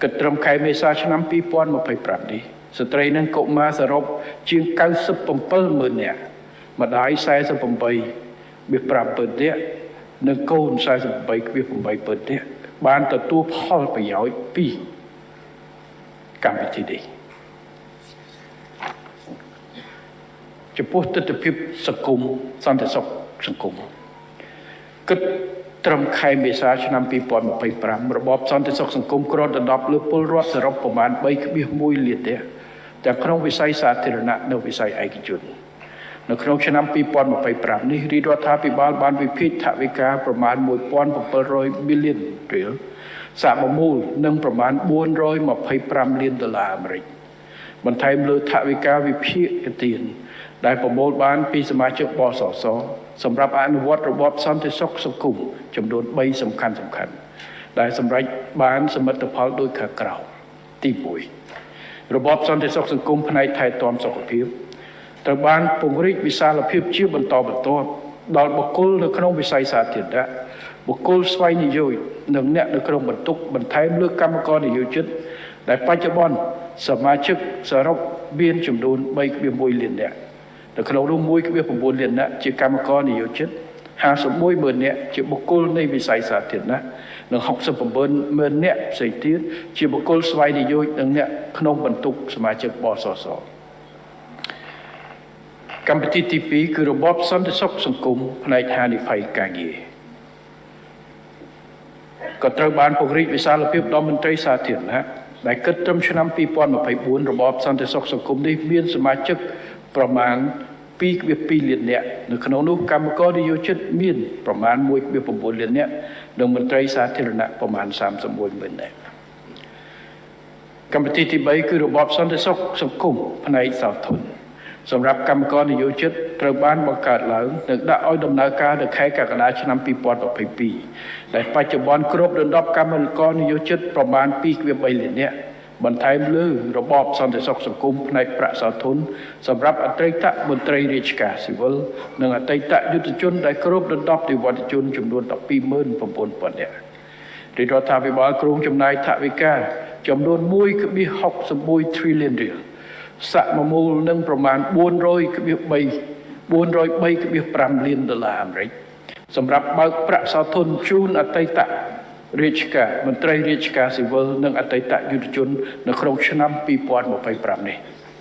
គិតត្រឹមខែមេសាឆ្នាំ2025នេះស្ត្រីនិងកុមារសរុបជាង97,000 នាក់ម្ដាយ48.5% នាក់និងកូន48.8% នាក់បានទទួលផលប្រយោជន៍ពីកម្មវិធីនេះចំពោះទស្សនវិជ្ជាសង្គមសន្តិសុខសង្គមគិតត្រឹមខែមេសាឆ្នាំ2025របបសន្តិសុខសង្គមគ្រាន់តែ10លើពលរដ្ឋសរុបប្រមាណ 3.1 លាននាក់ទាំងក្នុងវិស័យសាធារណៈនិងវិស័យឯកជននៅក្នុងឆ្នាំ2025នេះរាជរដ្ឋាភិបាលបានវិភាគថវិកាប្រមាណ 1,700 billion រៀលសាកមូលនិងប្រមាណ 425 លានដុល្លារអាមេរិកបន្ថែមលើថវិកាវិភាគទានដែលប្រមូលបានពីសមាជិកបសសសម្រាប់អនុវត្តរបបសន្តិសុខសង្គមចំនួន3សំខាន់ដែលសម្រេចបានសមិទ្ធផលដោយខាងក្រោមទី1របបសន្តិសុខសង្គមផ្នែកថែទាំសុខភាពត្រូវបានពង្រីកវិសាលភាពជាបន្តបន្ទាប់ដល់បុគ្គលនៅក្នុងវិស័យសាធារណៈបុគ្គលស្វ័យនិយោជន៍និងអ្នកនៅក្នុងបន្ទុកបន្ថែមលើកម្មករនិយោជិតដែលបច្ចុប្បន្នសមាជិកសរុបមានចំនួន 3.1 លាននាក់នៅក្នុងនោះ 1.9 លាននាក់ជាកម្មករនិយោជិត 51,000 នាក់ជាបុគ្គលនៃវិស័យសាធារណៈនិង 69,000 នាក់ផ្សេងទៀតជាបុគ្គលស្វ័យនិយោជន៍និងអ្នកក្នុងបន្ទុកសមាជិកបសសកម្មវិធីទី2គឺរបបសន្តិសុខសង្គមផ្នែកហានិភ័យការងារក៏ត្រូវបានពង្រីកវិសាលភាពដល់មន្ត្រីសាធារណៈដែលគិតត្រឹមឆ្នាំ2024របបសន្តិសុខសង្គមនេះមានសមាជិកប្រមាណ 2.2 លាននាក់នៅក្នុងនោះកម្មករនិយោជិតមានប្រមាណ 1.9 លាននាក់និងមន្ត្រីសាធារណៈប្រមាណ 31,000 នាក់កម្មវិធីទី3គឺរបបសន្តិសុខសង្គមផ្នែកសោធនសម្រាប់កម្មករនិយោជិតត្រូវបានបង្កើតឡើងនិងដាក់ឲ្យដំណើរការនៅខែកក្កដាឆ្នាំ2022ដែលបច្ចុប្បន្នគ្របដណ្ដប់កម្មករនិយោជិតប្រមាណ 2.3 លាននាក់បន្ថែមលើរបបសន្តិសុខសង្គមផ្នែកប្រាក់សោធនសម្រាប់អតីតមន្ត្រីរាជការស៊ីវិលនិងអតីតយុទ្ធជនដែលគ្របដណ្ដប់និវត្តនជនចំនួន 12,900 នាក់រាជរដ្ឋាភិបាលគ្រោងចំណាយថវិកាចំនួន 1.61 trillion រៀលសាកមូលនឹងប្រមាណ 403.5 លានដុល្លារអាមេរិកសម្រាប់បើកប្រាក់សោធនជូនអតីតរាជការមន្ត្រីរាជការស៊ីវិលនិងអតីតយុទ្ធជននៅក្នុងឆ្នាំ2025នេះ